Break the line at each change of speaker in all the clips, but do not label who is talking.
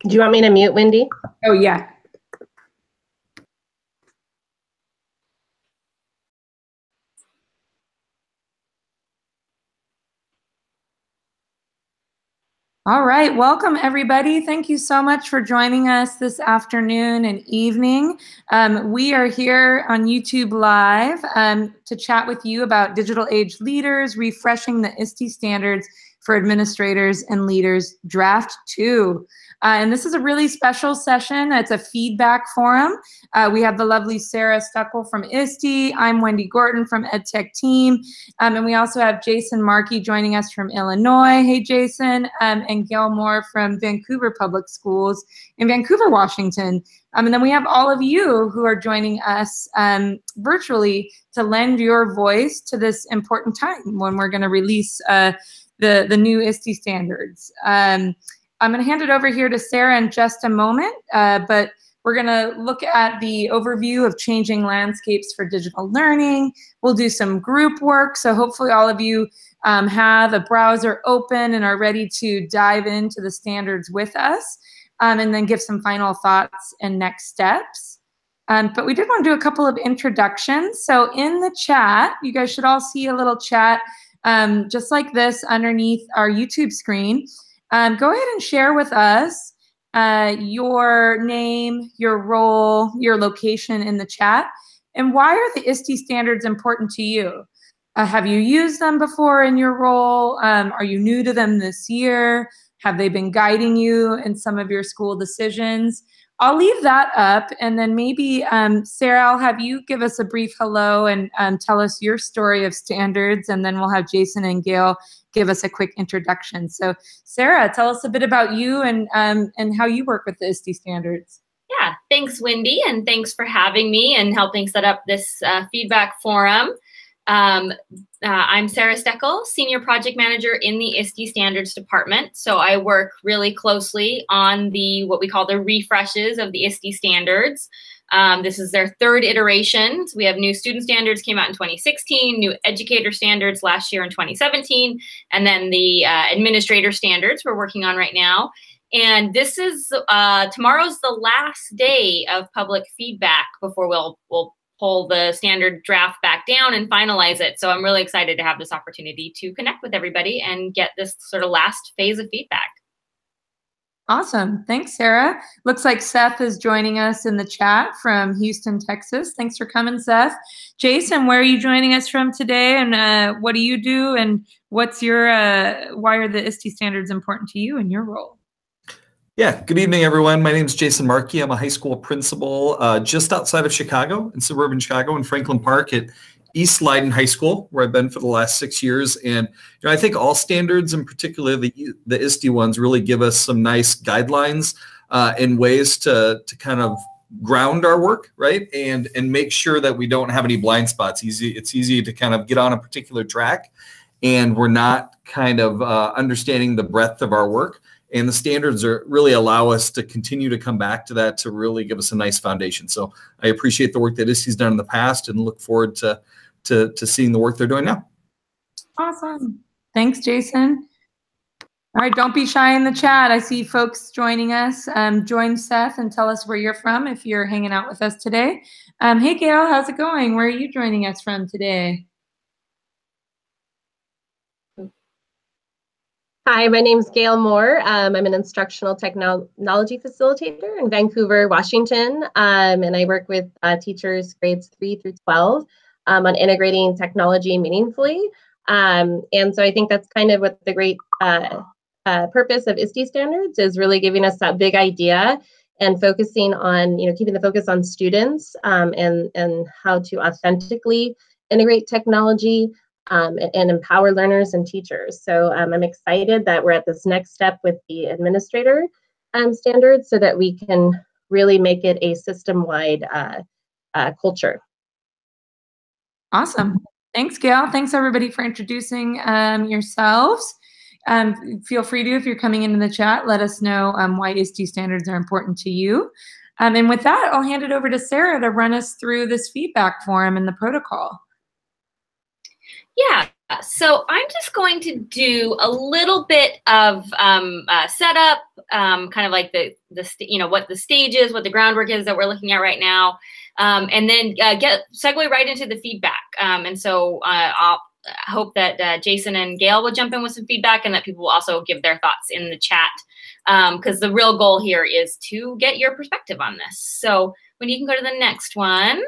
Do you want me to mute, Wendy?
Oh, yeah. All right, welcome everybody. Thank you so much for joining us this afternoon and evening. We are here on YouTube Live to chat with you about digital age leaders, refreshing the ISTE standards for administrators and leaders, Draft 2. And this is a really special session. It's a feedback forum. We have the lovely Sarah Stuckel from ISTE. I'm Wendy Gorton from EdTechTeam. And we also have Jason Markey joining us from Illinois. Hey, Jason. And Gail Moore from Vancouver Public Schools in Vancouver, Washington. And then we have all of you who are joining us virtually to lend your voice to this important time when we're going to release the new ISTE standards. I'm going to hand it over here to Sarah in just a moment, but we're going to look at the overview of changing landscapes for digital learning. We'll do some group work, so hopefully all of you have a browser open and are ready to dive into the standards with us, and then give some final thoughts and next steps. But we did want to do a couple of introductions. So in the chat, you guys should all see a little chat just like this underneath our YouTube screen. Go ahead and share with us your name, your role, your location in the chat, and why are the ISTE standards important to you? Have you used them before in your role? Are you new to them this year? Have they been guiding you in some of your school decisions? I'll leave that up, and then maybe, Sarah, I'll have you give us a brief hello and tell us your story of standards, and then we'll have Jason and Gail give us a quick introduction. So, Sarah, tell us a bit about you and how you work with the ISTE standards.
Yeah, thanks, Wendy, and thanks for having me and helping set up this feedback forum. I'm Sarah Steckel, Senior Project Manager in the ISTE Standards Department. So I work really closely on what we call the refreshes of the ISTE standards. This is their third iteration. So we have new student standards came out in 2016, new educator standards last year in 2017, and then the administrator standards we're working on right now. And this is, tomorrow's the last day of public feedback before we'll pull the standard draft back down and finalize it. So I'm really excited to have this opportunity to connect with everybody and get this sort of last phase of feedback.
Awesome. Thanks, Sarah. Looks like Seth is joining us in the chat from Houston, Texas. Thanks for coming, Seth. Jason, where are you joining us from today? And what do you do? And what's your, why are the ISTE standards important to you and your role?
Yeah, good evening, everyone. My name is Jason Markey. I'm a high school principal just outside of Chicago, in suburban Chicago, in Franklin Park at East Leiden High School, where I've been for the last 6 years. And I think all standards, and particularly the ISTE ones, really give us some nice guidelines and ways to kind of ground our work, right? And make sure that we don't have any blind spots. It's easy to kind of get on a particular track, and we're not kind of understanding the breadth of our work. And the standards really allow us to continue to come back to that to really give us a nice foundation. So I appreciate the work that ISTE's done in the past and look forward to seeing the work they're doing now.
Awesome. Thanks, Jason. All right, don't be shy in the chat. I see folks joining us. Join Seth and tell us where you're from if you're hanging out with us today. Hey, Gail, how's it going? Where are you joining us from today?
Hi, my name is Gail Moore. I'm an instructional technology facilitator in Vancouver, Washington, and I work with teachers grades 3 through 12 on integrating technology meaningfully. And so I think that's kind of what the great purpose of ISTE standards is, really giving us that big idea and focusing on, keeping the focus on students and how to authentically integrate technology and empower learners and teachers. So I'm excited that we're at this next step with the administrator standards so that we can really make it a system-wide culture.
Awesome. Thanks, Gail. Thanks, everybody, for introducing yourselves. Feel free to, if you're coming into the chat, let us know why ISTE standards are important to you. And with that, I'll hand it over to Sarah to run us through this feedback form and the protocol.
Yeah, so I'm just going to do a little bit of setup, kind of like what the stage is, what the groundwork is that we're looking at right now, and then segue right into the feedback. And so I'll hope that Jason and Gail will jump in with some feedback, and that people will also give their thoughts in the chat, because the real goal here is to get your perspective on this. So when you can go to the next one.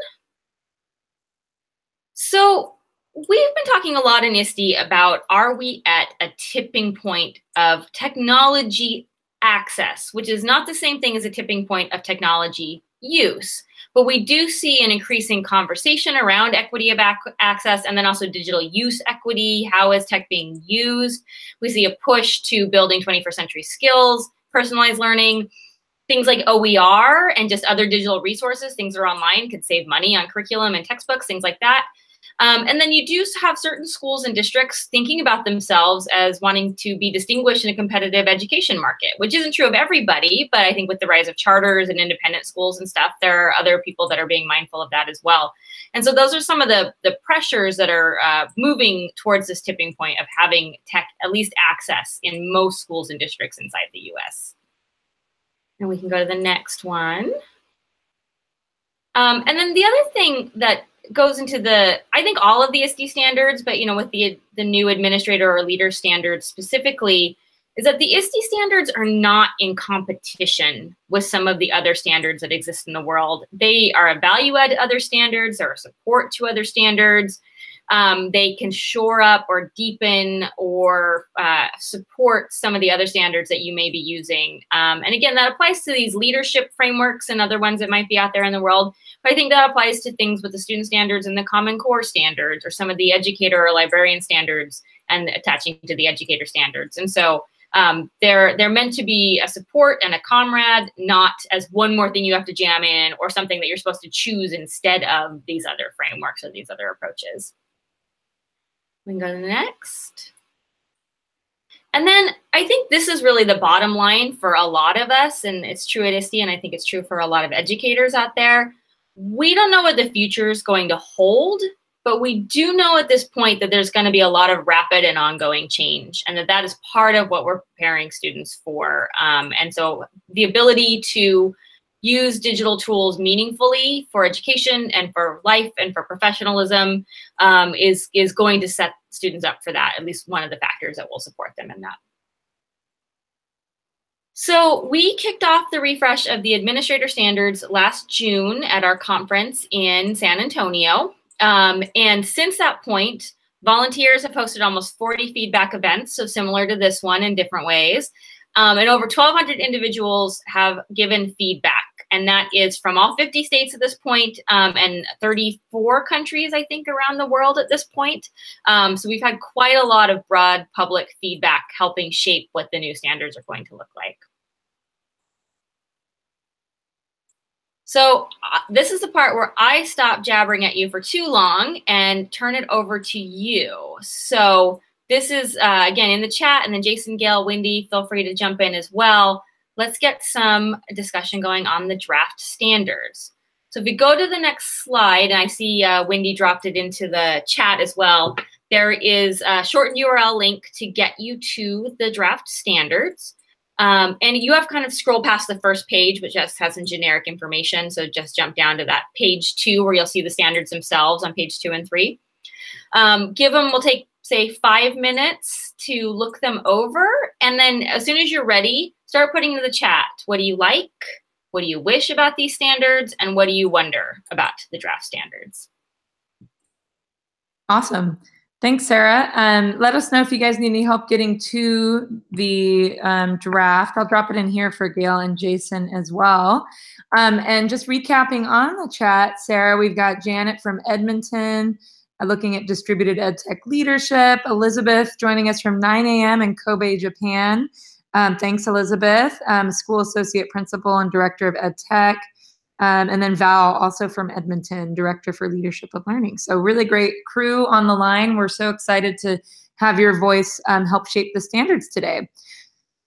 So we've been talking a lot in ISTE about, are we at a tipping point of technology access, which is not the same thing as a tipping point of technology use. But we do see an increasing conversation around equity of access, and then also digital use equity. How is tech being used? We see a push to building 21st century skills, personalized learning, things like OER and just other digital resources, things that are online, could save money on curriculum and textbooks, things like that. And then you do have certain schools and districts thinking about themselves as wanting to be distinguished in a competitive education market, which isn't true of everybody, but I think with the rise of charters and independent schools and stuff, there are other people that are being mindful of that as well. And so those are some of the pressures that are moving towards this tipping point of having tech at least access in most schools and districts inside the US. And we can go to the next one. And then the other thing that goes into I think all of the ISTE standards, but with the new administrator or leader standards specifically, is that the ISTE standards are not in competition with some of the other standards that exist in the world. They are a value add to other standards, they're a support to other standards. They can shore up or deepen or support some of the other standards that you may be using. And again, that applies to these leadership frameworks and other ones that might be out there in the world. But I think that applies to things with the student standards and the Common Core standards, or some of the educator or librarian standards and attaching to the educator standards. And so they're meant to be a support and a comrade, not as one more thing you have to jam in or something that you're supposed to choose instead of these other frameworks or these other approaches. We can go to the next. And then I think this is really the bottom line for a lot of us, and it's true at ISTE, and I think it's true for a lot of educators out there. We don't know what the future is going to hold, but we do know at this point that there's going to be a lot of rapid and ongoing change, and that is part of what we're preparing students for. And so the ability to use digital tools meaningfully for education and for life and for professionalism is going to set students up for that, at least one of the factors that will support them in that. So we kicked off the refresh of the administrator standards last June at our conference in San Antonio. And since that point, volunteers have hosted almost 40 feedback events, so similar to this one in different ways. And over 1,200 individuals have given feedback, and that is from all 50 states at this point, and 34 countries, I think, around the world at this point. So we've had quite a lot of broad public feedback helping shape what the new standards are going to look like. So this is the part where I stop jabbering at you for too long and turn it over to you. So this is, again, in the chat, and then Jason, Gail, Wendy, feel free to jump in as well. Let's get some discussion going on the draft standards. So if we go to the next slide, and I see Wendy dropped it into the chat as well, there is a shortened URL link to get you to the draft standards. And you have kind of scroll past the first page, which just has some generic information. So just jump down to that page 2 where you'll see the standards themselves on page 2 and 3. We'll take, say, 5 minutes to look them over. And then as soon as you're ready, start putting into the chat, what do you like? What do you wish about these standards? And what do you wonder about the draft standards?
Awesome. Thanks, Sarah. Let us know if you guys need any help getting to the draft. I'll drop it in here for Gail and Jason as well. And just recapping on the chat, Sarah, we've got Janet from Edmonton looking at distributed EdTech leadership. Elizabeth joining us from 9 a.m. in Kobe, Japan. Thanks, Elizabeth. School Associate Principal and Director of EdTech. And then Val, also from Edmonton, Director for Leadership of Learning. So really great crew on the line. We're so excited to have your voice help shape the standards today.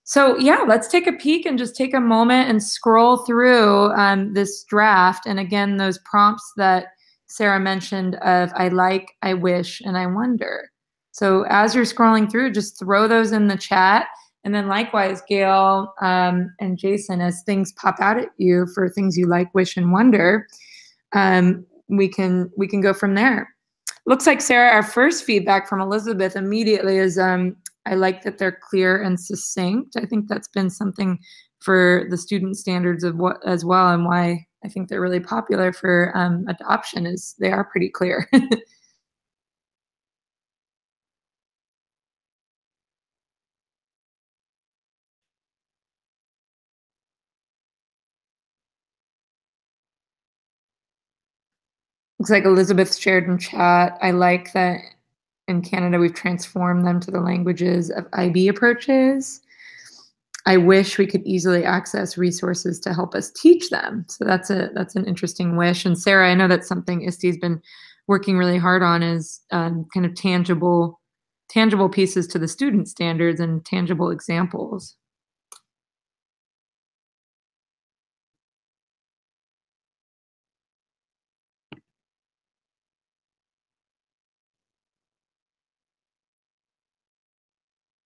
So yeah, let's take a peek and just take a moment and scroll through this draft. And again, those prompts that Sarah mentioned of I like, I wish, and I wonder. So as you're scrolling through, just throw those in the chat. And then likewise, Gail and Jason, as things pop out at you for things you like, wish, and wonder, we can go from there. Looks like, Sarah, our first feedback from Elizabeth immediately is, I like that they're clear and succinct. I think that's been something for the student standards as well, and why I think they're really popular for adoption is they are pretty clear. Looks like Elizabeth shared in chat. I like that in Canada we've transformed them to the languages of IB approaches. I wish we could easily access resources to help us teach them. So that's an interesting wish. And Sarah, I know that's something ISTE's been working really hard on, is kind of tangible pieces to the student standards and tangible examples.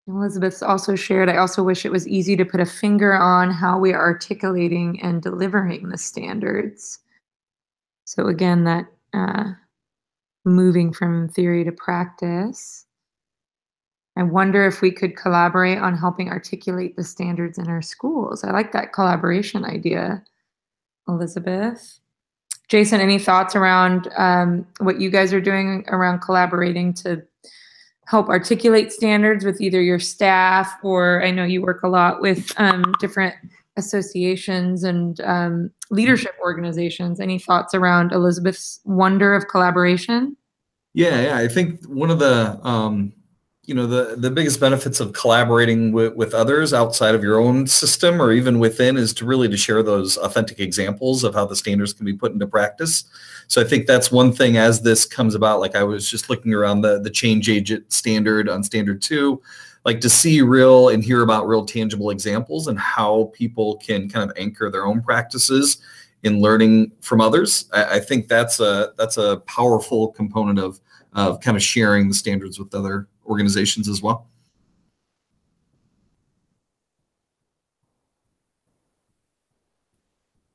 Elizabeth's also shared, I also wish it was easy to put a finger on how we are articulating and delivering the standards. So again, that moving from theory to practice. I wonder if we could collaborate on helping articulate the standards in our schools. I like that collaboration idea, Elizabeth. Jason, any thoughts around what you guys are doing around collaborating to help articulate standards with either your staff, or I know you work a lot with different associations and leadership organizations. Any thoughts around Elizabeth's wonder of collaboration?
Yeah, I think one of the the biggest benefits of collaborating with others outside of your own system or even within is to share those authentic examples of how the standards can be put into practice. So I think that's one thing as this comes about. Like I was just looking around the change agent standard on standard 2, like to see real and hear about real tangible examples and how people can kind of anchor their own practices in learning from others. I think that's a powerful component of kind of sharing the standards with other organizations as well.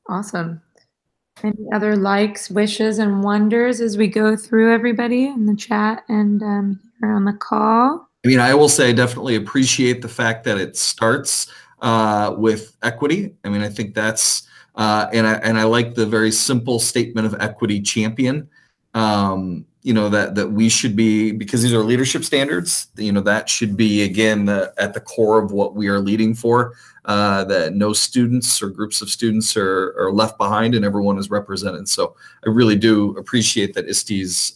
Awesome. Any other likes, wishes, and wonders as we go through, everybody in the chat and here on the call?
I mean, I will say I definitely appreciate the fact that it starts with equity. I mean, I think that's and I like the very simple statement of equity champion. That we should be, because these are leadership standards, that should be, again, at the core of what we are leading for, that no students or groups of students are left behind and everyone is represented. So I really do appreciate that ISTE's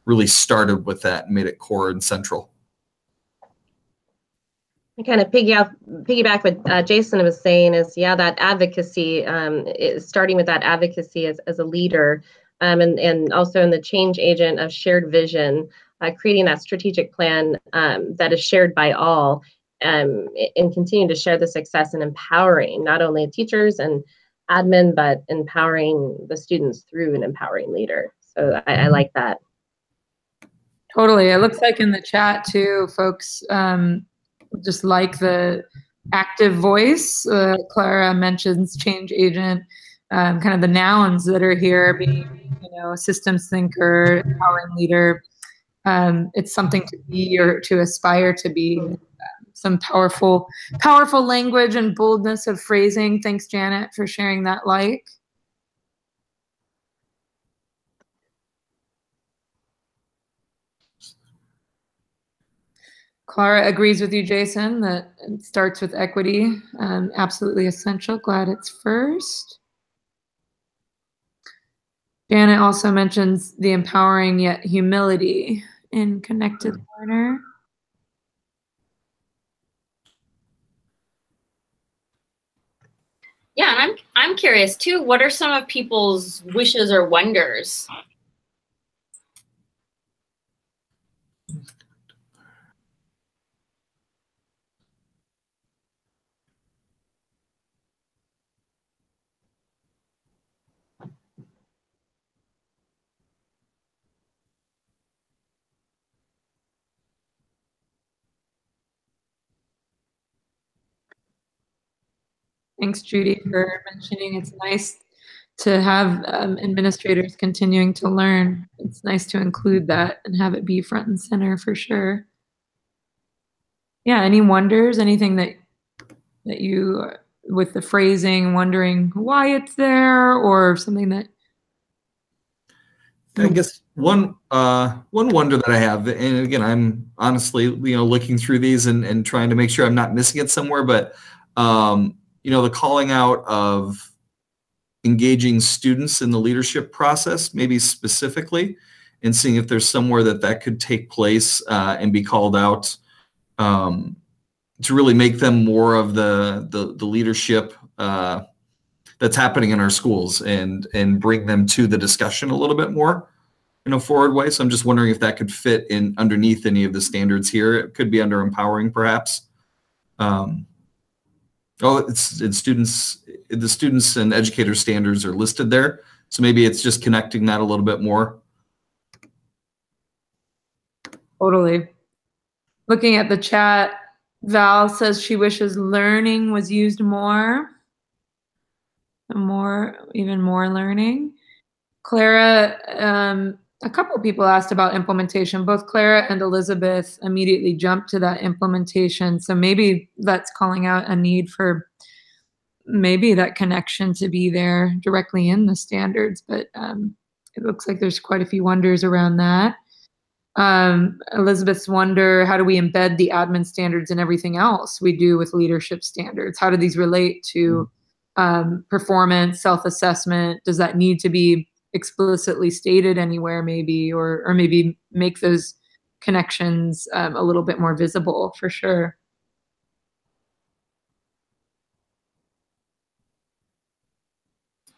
really started with that and made it core and central.
I kind of piggyback what Jason was saying is, yeah, that advocacy is starting with that advocacy as a leader, and also in the change agent of shared vision, creating that strategic plan that is shared by all, and continue to share the success and empowering not only teachers and admin, but empowering the students through an empowering leader. So I like that.
Totally. It looks like in the chat too, folks just like the active voice. Clara mentions change agent, kind of the nouns that are here, being, systems thinker, empowering leader. It's something to be or to aspire to be. Some powerful language and boldness of phrasing. Thanks, Janet, for sharing that like. Clara agrees with you, Jason, that it starts with equity. Absolutely essential. Glad it's first. Janet also mentions the empowering yet humility in connected learner.
Yeah, and I'm curious too, what are some of people's wishes or wonders?
Thanks, Judy, for mentioning it's nice to have administrators continuing to learn. It's nice to include that and have it be front and center for sure. Yeah, any wonders, anything that you, with the phrasing, wondering why it's there, or something that...
I guess one wonder that I have, and again, I'm honestly, looking through these and trying to make sure I'm not missing it somewhere, but the calling out of engaging students in the leadership process, maybe specifically, and seeing if there's somewhere that could take place and be called out to really make them more of the leadership that's happening in our schools and bring them to the discussion a little bit more in a forward way. So I'm just wondering if that could fit in underneath any of the standards here. It could be under empowering, perhaps. It's students. The students and educator standards are listed there. So maybe it's just connecting that a little bit more.
Totally. Looking at the chat, Val says she wishes learning was used more. Even more learning. Clara, a couple of people asked about implementation. Both Clara and Elizabeth immediately jumped to that implementation. So maybe that's calling out a need for maybe that connection to be there directly in the standards. But it looks like there's quite a few wonders around that. Elizabeth's wonder, how do we embed the admin standards in everything else we do with leadership standards? How do these relate to performance, self-assessment? Does that need to be explicitly stated anywhere maybe, or maybe make those connections a little bit more visible for sure?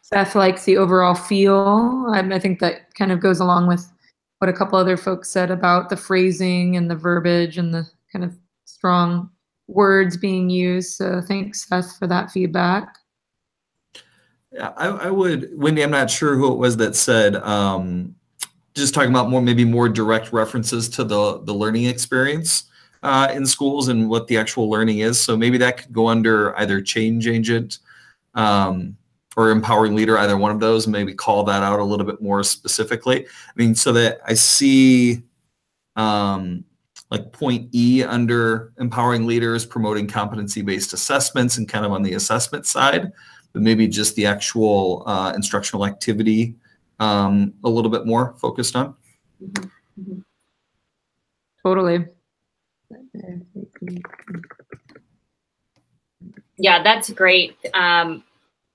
Seth likes the overall feel. I think that kind of goes along with what a couple other folks said about the phrasing and the verbiage and the kind of strong words being used. So thanks, Seth, for that feedback.
Yeah, I would, Wendy, I'm not sure who it was that said, just talking about maybe more direct references to the learning experience in schools and what the actual learning is. So maybe that could go under either change agent or empowering leader, either one of those, maybe call that out a little bit more specifically. I mean, so that I see like point E under empowering leaders, promoting competency-based assessments and kind of on the assessment side, but maybe just the actual instructional activity a little bit more focused on.
Mm-hmm. Totally.
Yeah, that's great.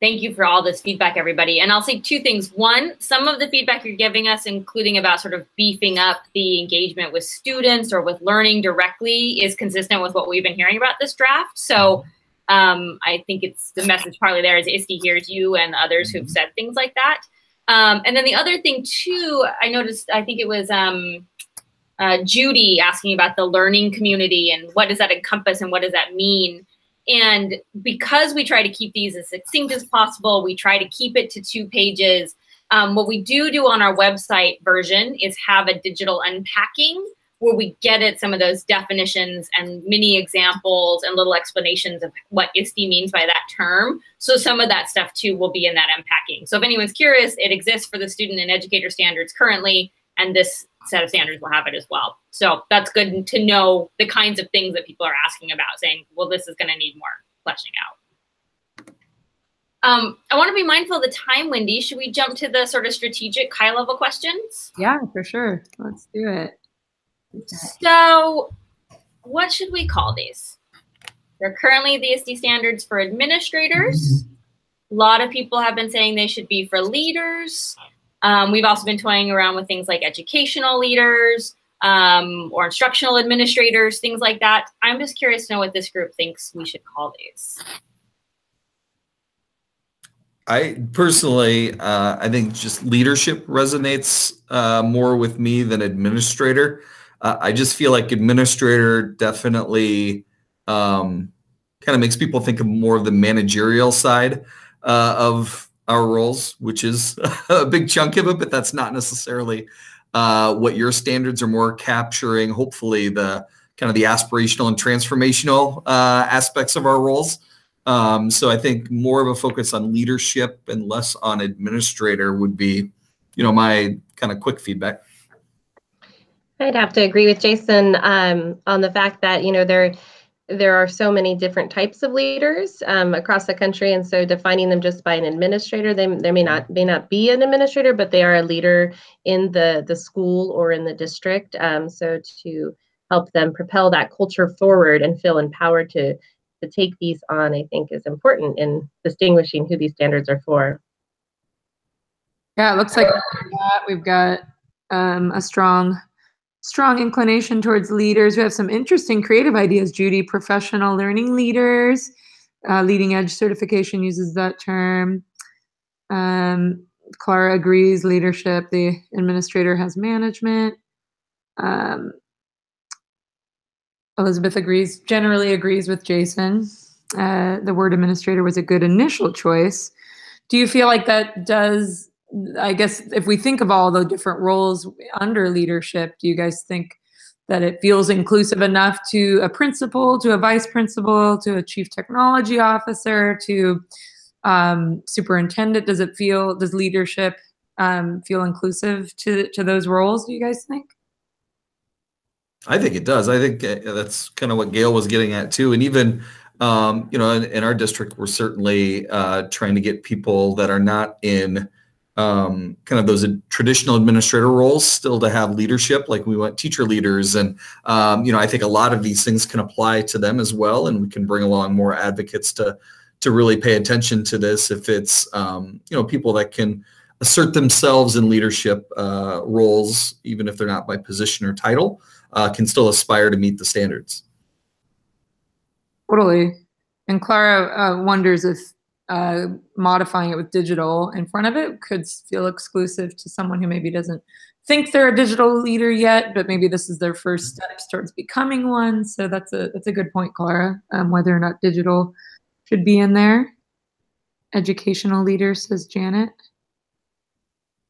Thank you for all this feedback, everybody. And I'll say two things. One, some of the feedback you're giving us, including about sort of beefing up the engagement with students or with learning directly, is consistent with what we've been hearing about this draft. So I think it's the message partly there is ISTE hears you and others who've said things like that. And then the other thing too, I noticed, I think it was Judy asking about the learning community and what does that encompass and what does that mean? And because we try to keep these as succinct as possible, we try to keep it to 2 pages. What we do on our website version is have a digital unpacking where we get at some of those definitions and mini examples and little explanations of what ISTE means by that term. So some of that stuff too will be in that unpacking. So if anyone's curious, it exists for the student and educator standards currently, and this set of standards will have it as well. So that's good to know the kinds of things that people are asking about, saying, well, this is going to need more fleshing out. I want to be mindful of the time, Wendy. Should we jump to the sort of strategic high-level questions?
Yeah, for sure. Let's do it.
So what should we call these? They're currently the ISTE standards for administrators. A lot of people have been saying they should be for leaders. We've also been toying around with things like educational leaders or instructional administrators, things like that. I'm just curious to know what this group thinks we should call these.
I personally, I think just leadership resonates more with me than administrator. I just feel like administrator definitely kind of makes people think of more of the managerial side of our roles, which is a big chunk of it, but that's not necessarily what your standards are more capturing, hopefully the kind of the aspirational and transformational aspects of our roles. So I think more of a focus on leadership and less on administrator would be, my kind of quick feedback.
I'd have to agree with Jason on the fact that, there are so many different types of leaders across the country, and so defining them just by an administrator, they may not be an administrator, but they are a leader in the school or in the district. So to help them propel that culture forward and feel empowered to take these on, I think is important in distinguishing who these standards are for.
Yeah, it looks like we've got a strong inclination towards leaders. We have some interesting creative ideas, Judy. Professional learning leaders, leading edge certification uses that term. Clara agrees, leadership. The administrator has management. Elizabeth generally agrees with Jason. The word administrator was a good initial choice. Do you feel like that does, I guess if we think of all the different roles under leadership, do you guys think that it feels inclusive enough to a principal, to a vice principal, to a chief technology officer, to superintendent? Does leadership feel inclusive to those roles, do you guys think?
I think it does. I think that's kind of what Gail was getting at too. And even, in our district, we're certainly trying to get people that are not in kind of those traditional administrator roles still to have leadership. Like we want teacher leaders, and I think a lot of these things can apply to them as well, and we can bring along more advocates to really pay attention to this. If it's people that can assert themselves in leadership roles, even if they're not by position or title, can still aspire to meet the standards.
Totally. And Clara wonders if modifying it with digital in front of it could feel exclusive to someone who maybe doesn't think they're a digital leader yet, but maybe this is their first steps towards becoming one. So that's a good point, Clara, whether or not digital should be in there. Educational leader, says Janet.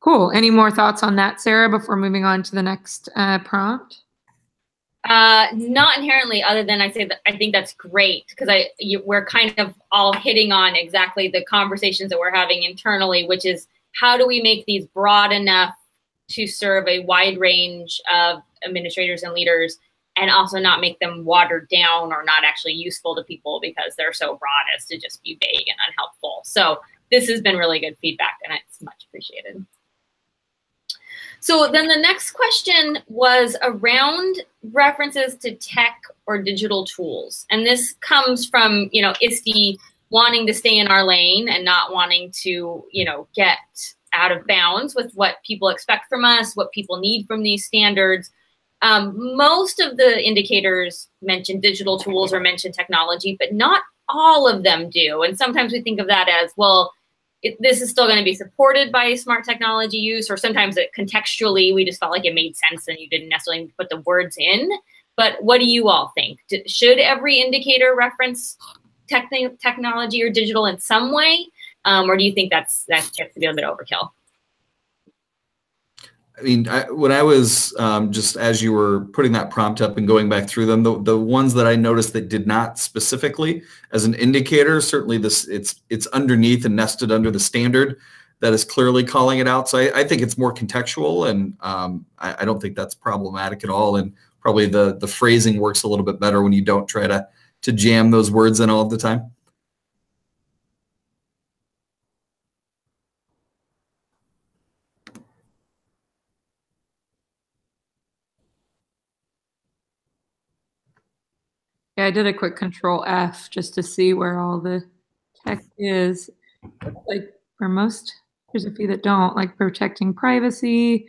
Cool. Any more thoughts on that, Sarah, before moving on to the next prompt?
Not inherently, other than I think that's great, because we're kind of all hitting on exactly the conversations that we're having internally, which is how do we make these broad enough to serve a wide range of administrators and leaders, and also not make them watered down or not actually useful to people because they're so broad as to just be vague and unhelpful. So this has been really good feedback, and it's much appreciated. So then the next question was around references to tech or digital tools. And this comes from, ISTE wanting to stay in our lane and not wanting to, get out of bounds with what people expect from us, what people need from these standards. Most of the indicators mention digital tools or mention technology, but not all of them do. And sometimes we think of that as, well, this is still going to be supported by smart technology use, or sometimes contextually we just felt like it made sense and you didn't necessarily put the words in. But what do you all think? Should every indicator reference technology or digital in some way, or do you think that's just a little bit overkill?
I mean, when I was just as you were putting that prompt up and going back through them, the ones that I noticed that did not specifically as an indicator, certainly it's underneath and nested under the standard that is clearly calling it out. So I think it's more contextual, and I don't think that's problematic at all. And probably the phrasing works a little bit better when you don't try to jam those words in all the time.
Yeah, I did a quick Control F just to see where all the text is. Like for most, there's a few that don't, like protecting privacy,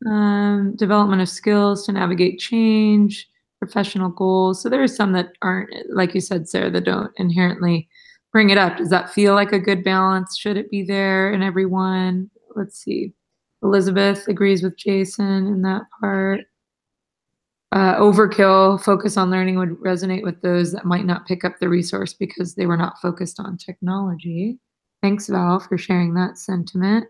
development of skills to navigate change, professional goals. So there are some that aren't, like you said, Sarah, that don't inherently bring it up. Does that feel like a good balance? Should it be there in everyone? Let's see. Elizabeth agrees with Jason in that part. Overkill, focus on learning would resonate with those that might not pick up the resource because they were not focused on technology. Thanks, Val, for sharing that sentiment.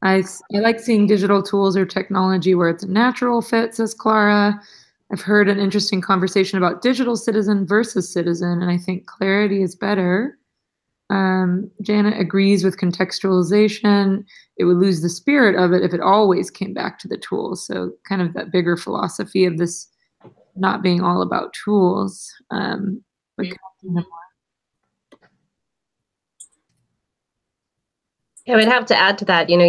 I like seeing digital tools or technology where it's a natural fit, says Clara. I've heard an interesting conversation about digital citizen versus citizen, and I think clarity is better. Janet agrees with contextualization. It would lose the spirit of it if it always came back to the tools. So kind of that bigger philosophy of this not being all about tools. But
I would have to add to that, you know,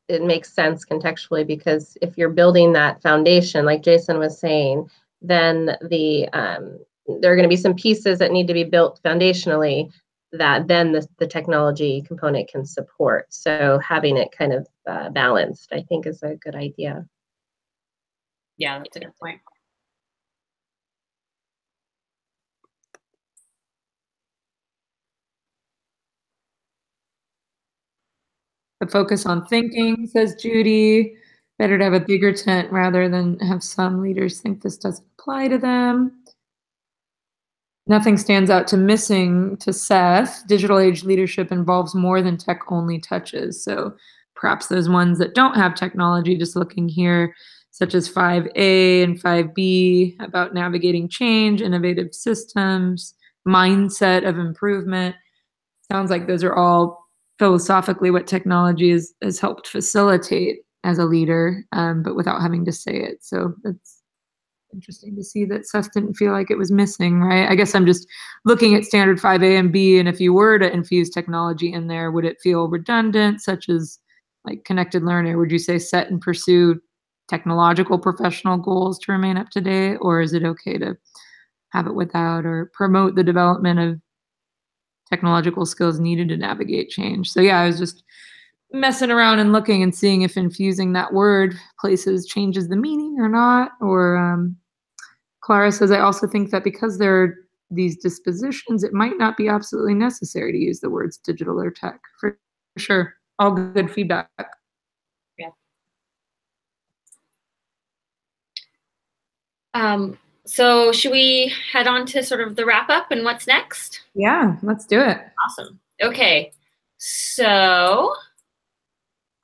it makes sense contextually, because if you're building that foundation, like Jason was saying, then there are going to be some pieces that need to be built foundationally that then the technology component can support. So having it kind of balanced, I think, is a good idea.
Yeah, that's a good point.
The focus on thinking, says Judy. Better to have a bigger tent rather than have some leaders think this doesn't apply to them. Nothing stands out to missing to Seth. Digital age leadership involves more than tech-only touches. So perhaps those ones that don't have technology, just looking here, such as 5A and 5B, about navigating change, innovative systems, mindset of improvement. Sounds like those are all philosophically what technology has helped facilitate as a leader, but without having to say it. So that's interesting to see that Seth didn't feel like it was missing, right? I guess I'm just looking at standard 5A and B, and if you were to infuse technology in there, would it feel redundant, such as like connected learner? Would you say set and pursue technological professional goals to remain up to date, or is it okay to have it without, or promote the development of technological skills needed to navigate change? So yeah, I was just messing around and looking and seeing if infusing that word places changes the meaning or not. Or Clara says, I also think that because there are these dispositions, it might not be absolutely necessary to use the words digital or tech. For sure. All good feedback.
Yeah. So should we head on to sort of the wrap up and what's next?
Yeah, let's do it.
Awesome. Okay. So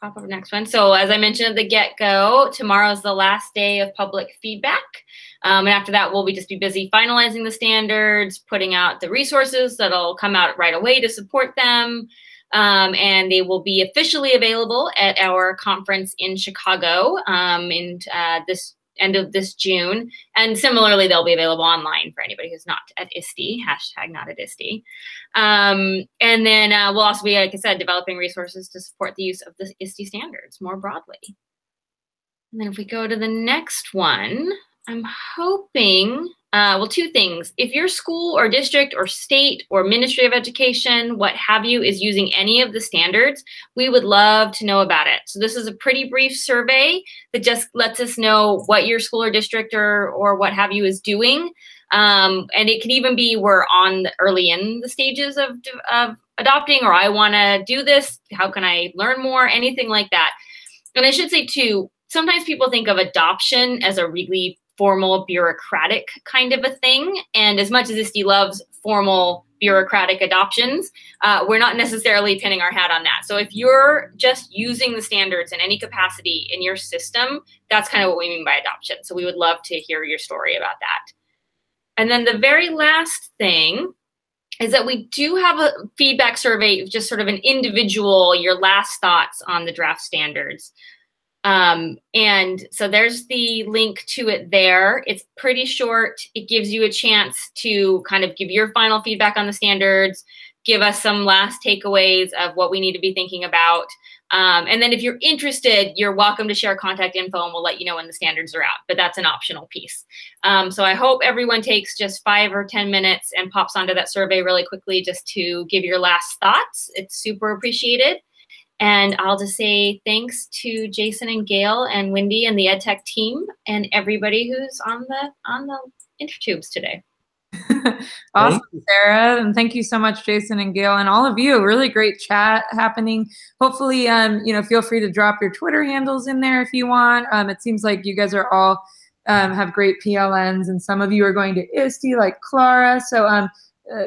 pop up next one. So as I mentioned at the get-go, tomorrow's the last day of public feedback. And after that, we'll just be busy finalizing the standards, putting out the resources that'll come out right away to support them. And they will be officially available at our conference in Chicago in this end of this June. And similarly, they'll be available online for anybody who's not at ISTE, hashtag not at ISTE. And then we'll also be, like I said, developing resources to support the use of the ISTE standards more broadly. And then if we go to the next one, I'm hoping, well, two things. If your school or district or state or Ministry of Education, what have you, is using any of the standards, we would love to know about it. So this is a pretty brief survey that just lets us know what your school or district or what have you is doing. And it can even be we're on early in the stages of adopting, or I want to do this. How can I learn more? Anything like that. And I should say too, sometimes people think of adoption as a really formal bureaucratic kind of a thing. And as much as ISTE loves formal bureaucratic adoptions, we're not necessarily pinning our hat on that. So if you're just using the standards in any capacity in your system, that's kind of what we mean by adoption. So we would love to hear your story about that. And then the very last thing is that we do have a feedback survey, just sort of an individual, your last thoughts on the draft standards. And so there's the link to it there. It's pretty short. It gives you a chance to kind of give your final feedback on the standards, give us some last takeaways of what we need to be thinking about. And then if you're interested, you're welcome to share contact info and we'll let you know when the standards are out, but that's an optional piece. So I hope everyone takes just 5 or 10 minutes and pops onto that survey really quickly just to give your last thoughts. It's super appreciated. And I'll just say thanks to Jason and Gail and Wendy and the EdTech team and everybody who's on the intertubes today.
Awesome, Sarah. And thank you so much, Jason and Gail, and all of you. Really great chat happening. Hopefully, feel free to drop your Twitter handles in there if you want. It seems like you guys are all have great PLNs, and some of you are going to ISTE like Clara. So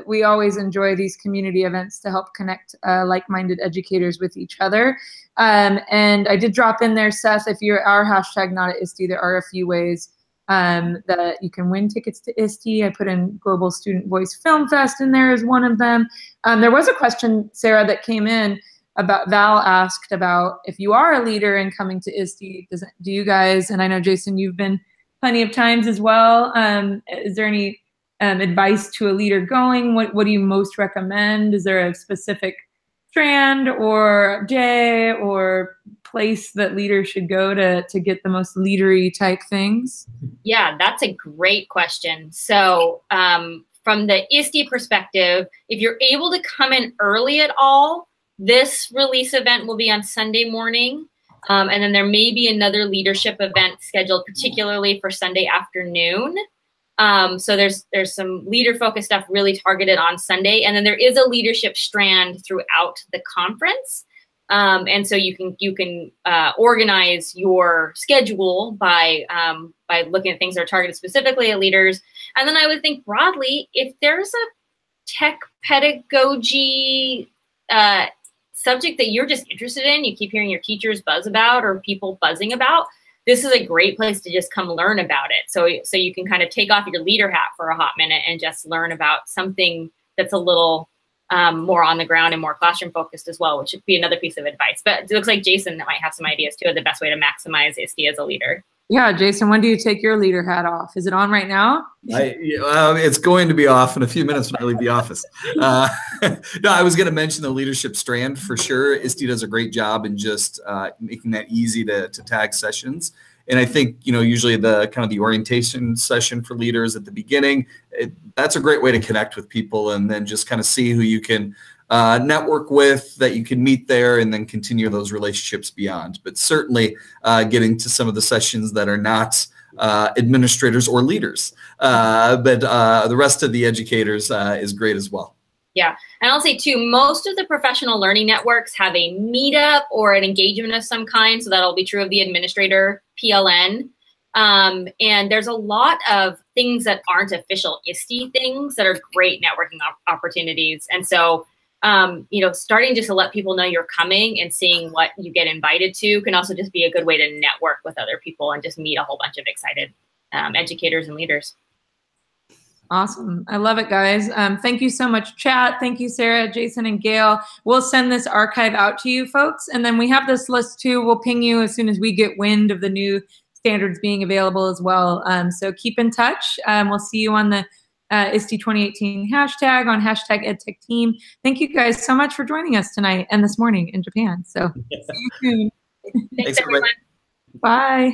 we always enjoy these community events to help connect like-minded educators with each other. And I did drop in there, Seth, if you're our hashtag not at ISTE, there are a few ways that you can win tickets to ISTE. I put in Global Student Voice Film Fest in there as one of them. There was a question, Sarah, that came in about, Val asked about if you are a leader in coming to ISTE, do you guys, and I know Jason, you've been plenty of times as well. Is there any advice to a leader going? What do you most recommend? Is there a specific strand or day or place that leaders should go to get the most leadery type things?
Yeah, that's a great question. So from the ISTE perspective, if you're able to come in early at all, this release event will be on Sunday morning. And then there may be another leadership event scheduled particularly for Sunday afternoon. So there's some leader-focused stuff really targeted on Sunday. And then there is a leadership strand throughout the conference. And so you can organize your schedule by looking at things that are targeted specifically at leaders. And then I would think broadly, if there's a tech pedagogy subject that you're just interested in, you keep hearing your teachers buzz about or people buzzing about, this is a great place to just come learn about it. So you can kind of take off your leader hat for a hot minute and just learn about something that's a little more on the ground and more classroom focused as well, which would be another piece of advice. But it looks like Jason might have some ideas too of the best way to maximize ISTE as a leader.
Yeah, Jason, when do you take your leader hat off? Is it on right now?
It's going to be off in a few minutes when I leave the office. No, I was going to mention the leadership strand for sure. ISTE does a great job in just making that easy to tag sessions. And I think, usually the kind of the orientation session for leaders at the beginning, that's a great way to connect with people and then just kind of see who you can network with, that you can meet there, and then continue those relationships beyond. But certainly getting to some of the sessions that are not administrators or leaders, but the rest of the educators is great as well.
Yeah, and I'll say too, most of the professional learning networks have a meetup or an engagement of some kind, so that'll be true of the administrator PLN. And there's a lot of things that aren't official ISTE things that are great networking opportunities. And so, starting just to let people know you're coming and seeing what you get invited to can also just be a good way to network with other people and just meet a whole bunch of excited educators and leaders.
Awesome. I love it, guys. Thank you so much, chat. Thank you, Sarah, Jason, and Gail. We'll send this archive out to you folks. And then we have this list too. We'll ping you as soon as we get wind of the new standards being available as well. So keep in touch. We'll see you on the ISTE 2018 hashtag on hashtag EdTechTeam. Thank you guys so much for joining us tonight and this morning in Japan. So see you soon.
Thanks everyone.
Bye.